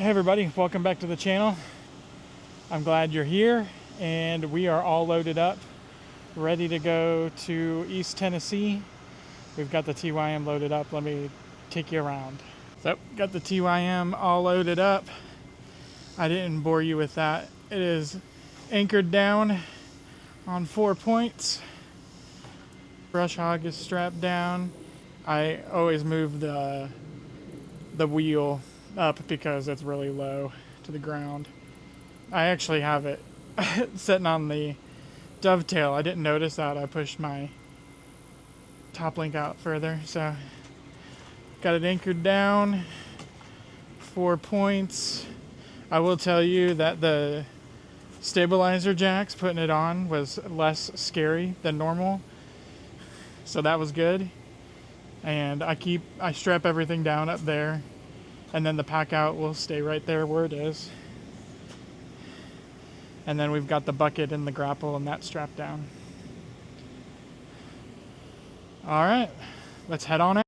Hey everybody, welcome back to the channel. I'm glad you're here, and we are all loaded up, ready to go to East Tennessee. We've got the TYM loaded up. Let me take you around. So, got the TYM all loaded up. I didn't bore you with that. It is anchored down on 4 points. Brush hog is strapped down. I always move the wheel up because it's really low to the ground. I actually have it sitting on the dovetail. I didn't notice that. I pushed my top link out further. So got it anchored down, 4 points. I will tell you that the stabilizer jacks, putting it on, was less scary than normal. So that was good. And I strap everything down up there, and then the pack out will stay right there where it is. And then we've got the bucket and the grapple and that strapped down. All right, let's head on out.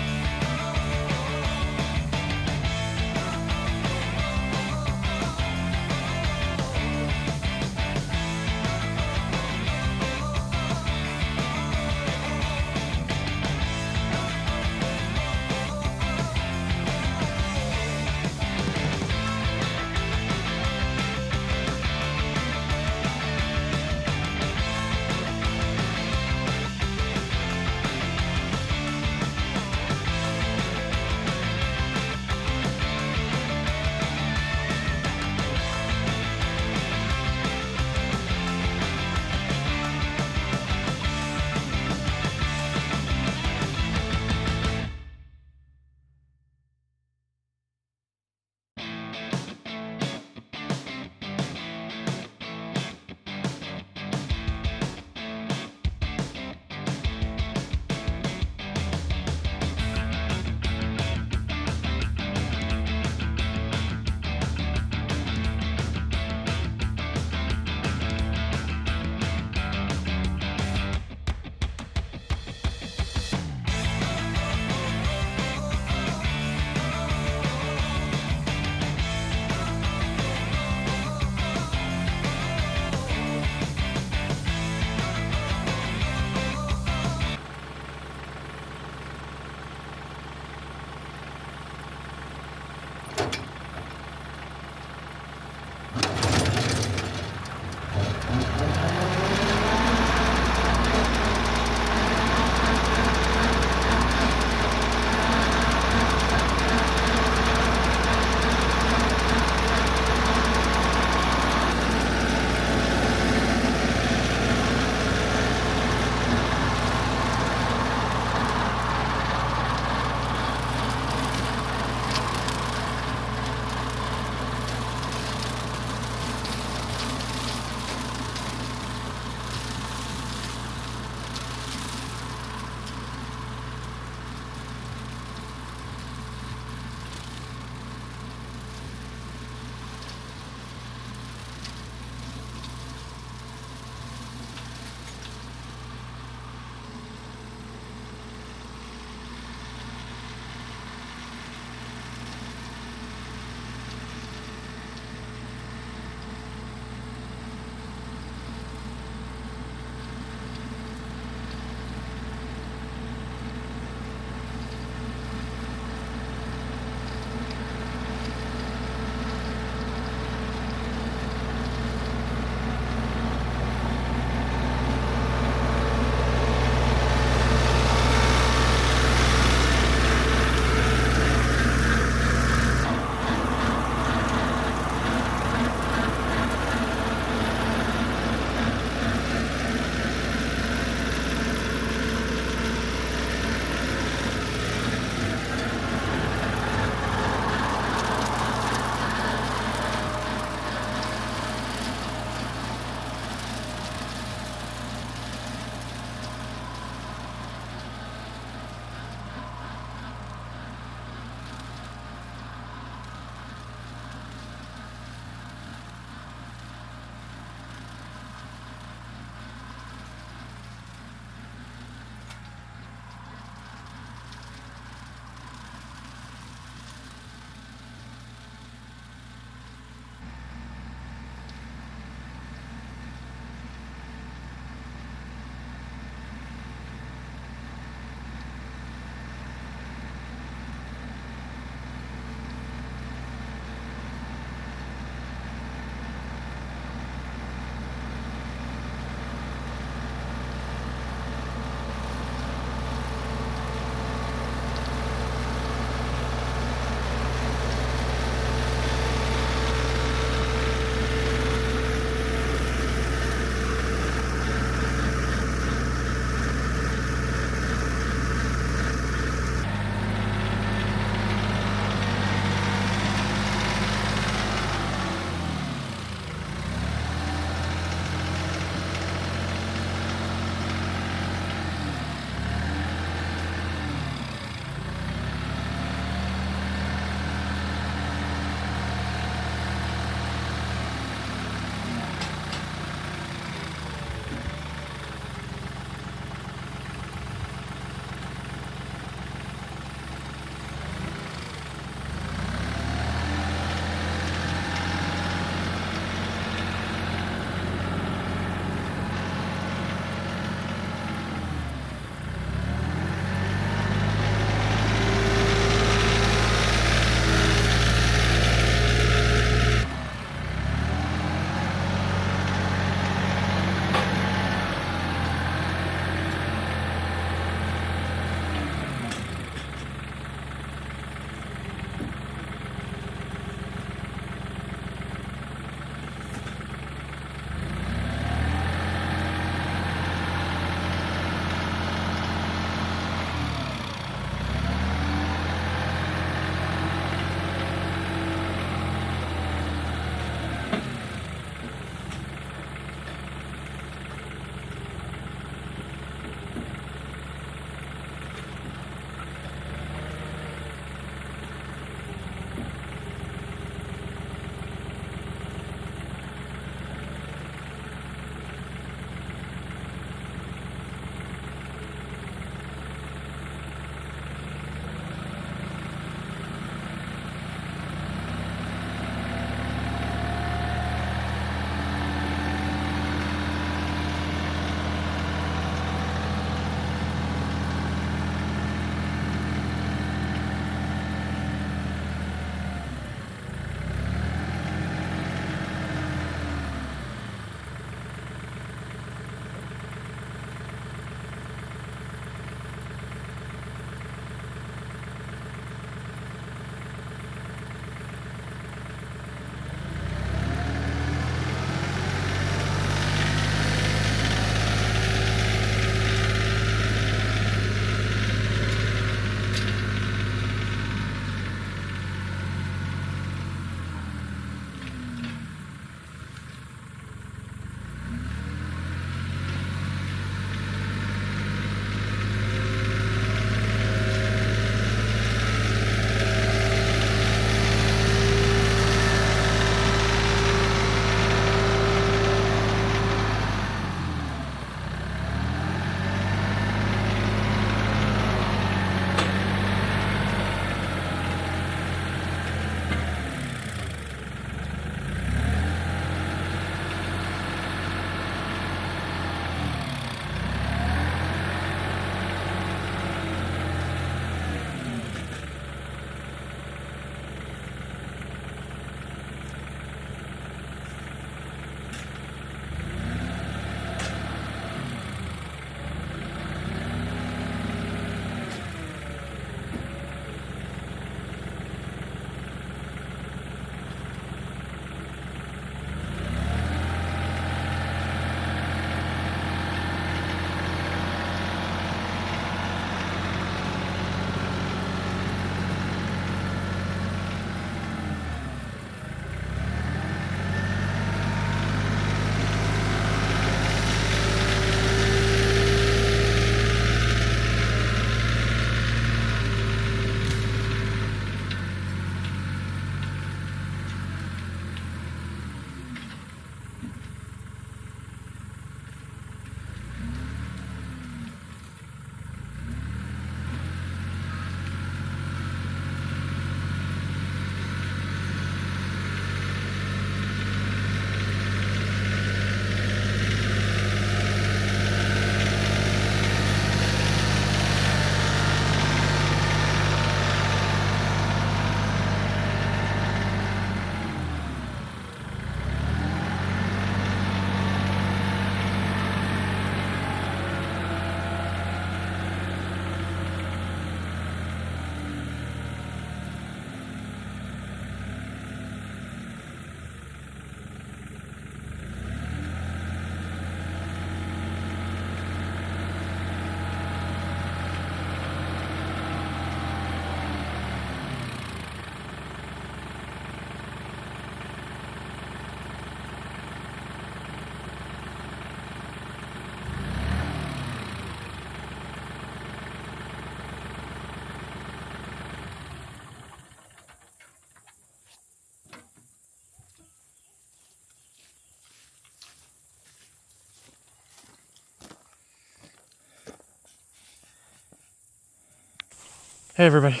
Hey everybody.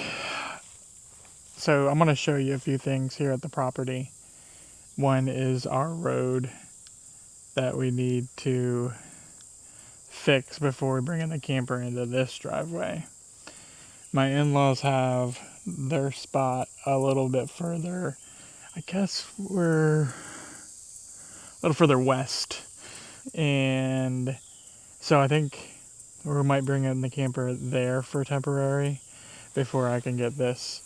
So I'm going to show you a few things here at the property. One is our road that we need to fix before we bring in the camper into this driveway. My in-laws have their spot a little bit further. I guess we're a little further west. And so I think we might bring in the camper there for temporary before I can get this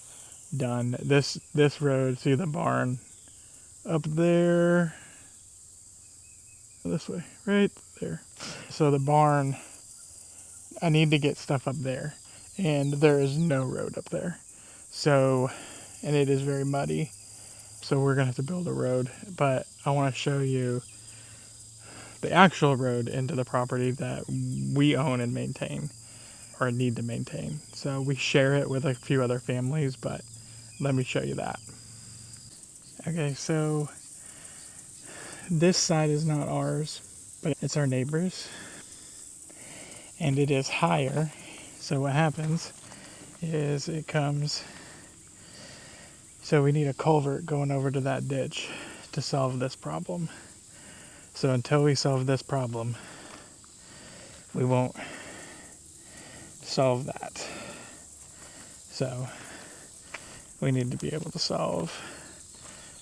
done. This road, see the barn up there, this way, right there. So the barn, I need to get stuff up there, and there is no road up there. So, and it is very muddy. So we're gonna have to build a road, but I want to show you the actual road into the property that we own and maintain, or need to maintain. So we share it with a few other families, but let me show you that. Okay, so this side is not ours, but it's our neighbor's, and it is higher. So what happens is it comes, so we need a culvert going over to that ditch to solve this problem. So until we solve this problem, we won't solve that. So we need to be able to solve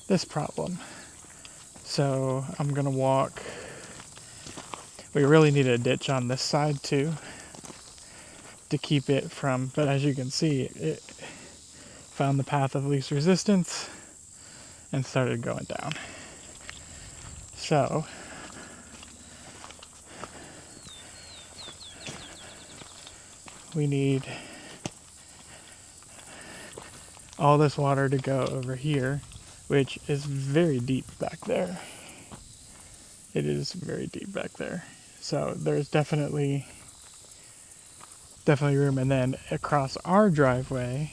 this problem. So I'm gonna walk. We really need a ditch on this side too to keep it from, but as you can see, it found the path of least resistance and started going down. So we need all this water to go over here, which is very deep back there. It is very deep back there. So there's definitely room. And then across our driveway,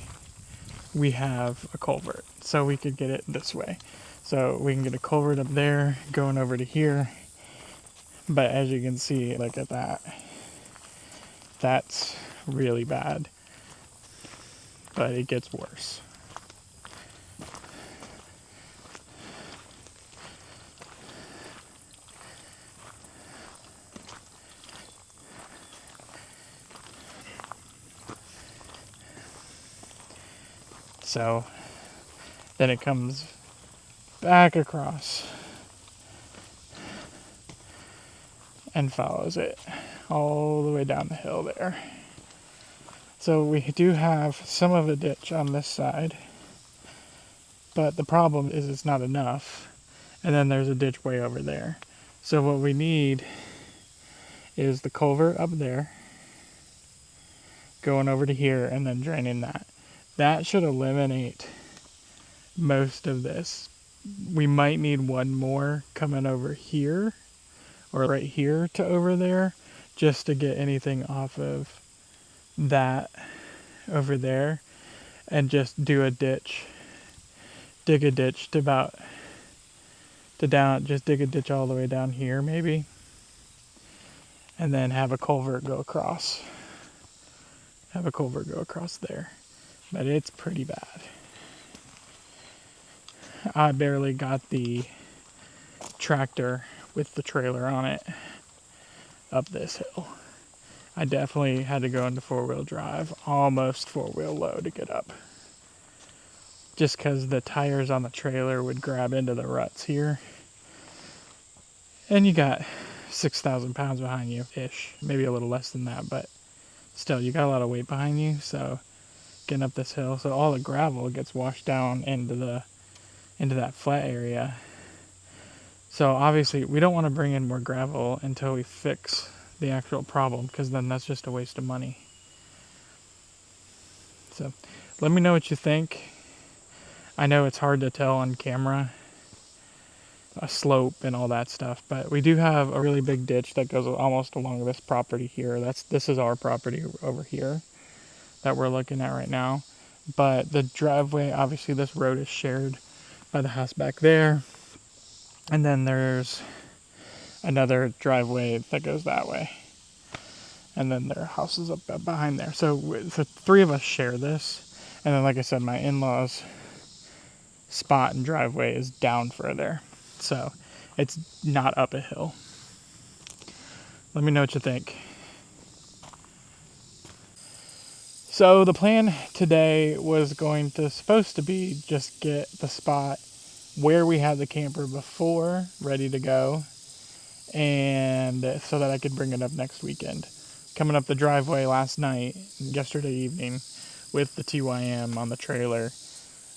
we have a culvert. So we could get it this way. So we can get a culvert up there going over to here. But as you can see, look at that. That's really bad. But it gets worse. So then it comes back across and follows it all the way down the hill there. So we do have some of a ditch on this side, but the problem is it's not enough. And then there's a ditch way over there. So what we need is the culvert up there, going over to here and then draining that. That should eliminate most of this. We might need one more coming over here or right here to over there just to get anything off of that over there, and just do a ditch, dig a ditch to about to down, just dig a ditch all the way down here maybe, and then have a culvert go across, there. But it's pretty bad. I barely got the tractor with the trailer on it up this hill. I definitely had to go into four-wheel drive, almost four-wheel low to get up. Just because the tires on the trailer would grab into the ruts here. And you got 6,000 pounds behind you, ish. Maybe a little less than that, but still, you got a lot of weight behind you, so getting up this hill. So all the gravel gets washed down into that flat area. So obviously, we don't want to bring in more gravel until we fix the actual problem, because then that's just a waste of money. So let me know what you think. I know it's hard to tell on camera, a slope and all that stuff, but we do have a really big ditch that goes almost along this property here. This is our property over here that we're looking at right now. But the driveway, obviously this road is shared by the house back there. And then there's another driveway that goes that way. and then their house is up behind there. So the three of us share this. And then, like I said, my in-laws' spot and driveway is down further. So it's not up a hill. Let me know what you think. So the plan today was supposed to be just get the spot where we had the camper before ready to go, and so that I could bring it up next weekend. Coming up the driveway yesterday evening, with the TYM on the trailer,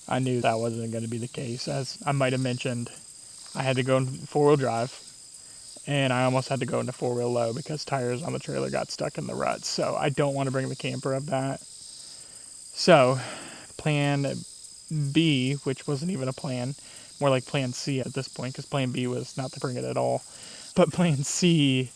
I knew that wasn't going to be the case. As I might have mentioned, I had to go in four-wheel drive, and I almost had to go into four-wheel low because tires on the trailer got stuck in the ruts. So I don't want to bring the camper up that. So plan B, which wasn't even a plan, more like plan C at this point, because plan B was not to bring it at all. But plan C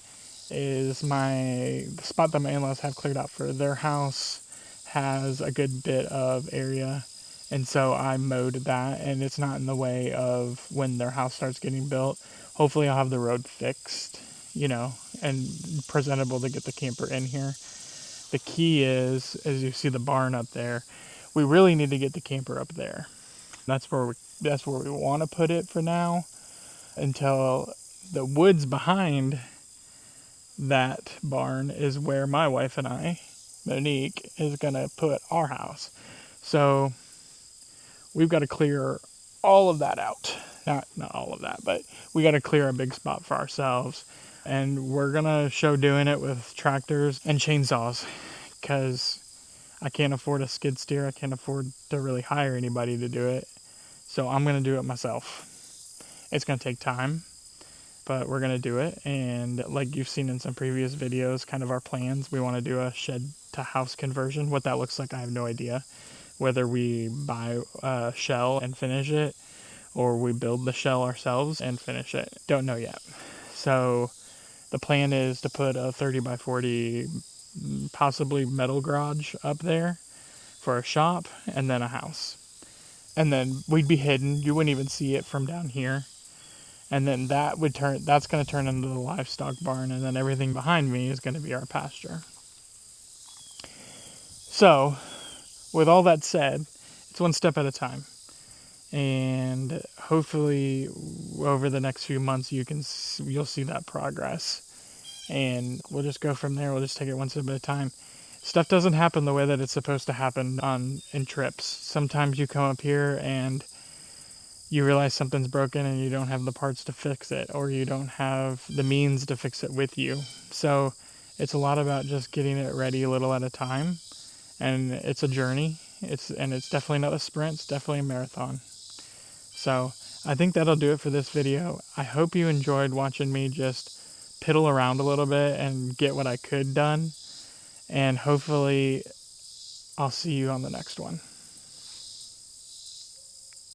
is the spot that my in-laws have cleared out for their house has a good bit of area. And so I mowed that, and it's not in the way of when their house starts getting built. Hopefully I'll have the road fixed, and presentable to get the camper in here. The key is, as you see the barn up there, we really need to get the camper up there. That's where we want to put it for now, until the woods behind that barn is where my wife and I, Monique, is going to put our house. So we've got to clear all of that out. Not all of that, but we got to clear a big spot for ourselves. And we're going to show doing it with tractors and chainsaws, because I can't afford a skid steer. I can't afford to really hire anybody to do it. So I'm going to do it myself. It's going to take time, but we're going to do it. And like you've seen in some previous videos, kind of our plans, we want to do a shed to house conversion. What that looks like, I have no idea. Whether we buy a shell and finish it, or we build the shell ourselves and finish it. Don't know yet. So the plan is to put a 30 by 40, possibly metal garage up there for a shop, and then a house. And then we'd be hidden. You wouldn't even see it from down here. And then that's going to turn into the livestock barn, and then everything behind me is going to be our pasture. So, with all that said, it's one step at a time. And hopefully over the next few months you'll see that progress. And we'll just go from there. We'll just take it one step at a time. Stuff doesn't happen the way that it's supposed to happen in trips. Sometimes you come up here and you realize something's broken and you don't have the parts to fix it, or you don't have the means to fix it with you. So it's a lot about just getting it ready a little at a time. And it's a journey. It's definitely not a sprint. It's definitely a marathon. So I think that'll do it for this video. I hope you enjoyed watching me just piddle around a little bit and get what I could done. And hopefully I'll see you on the next one.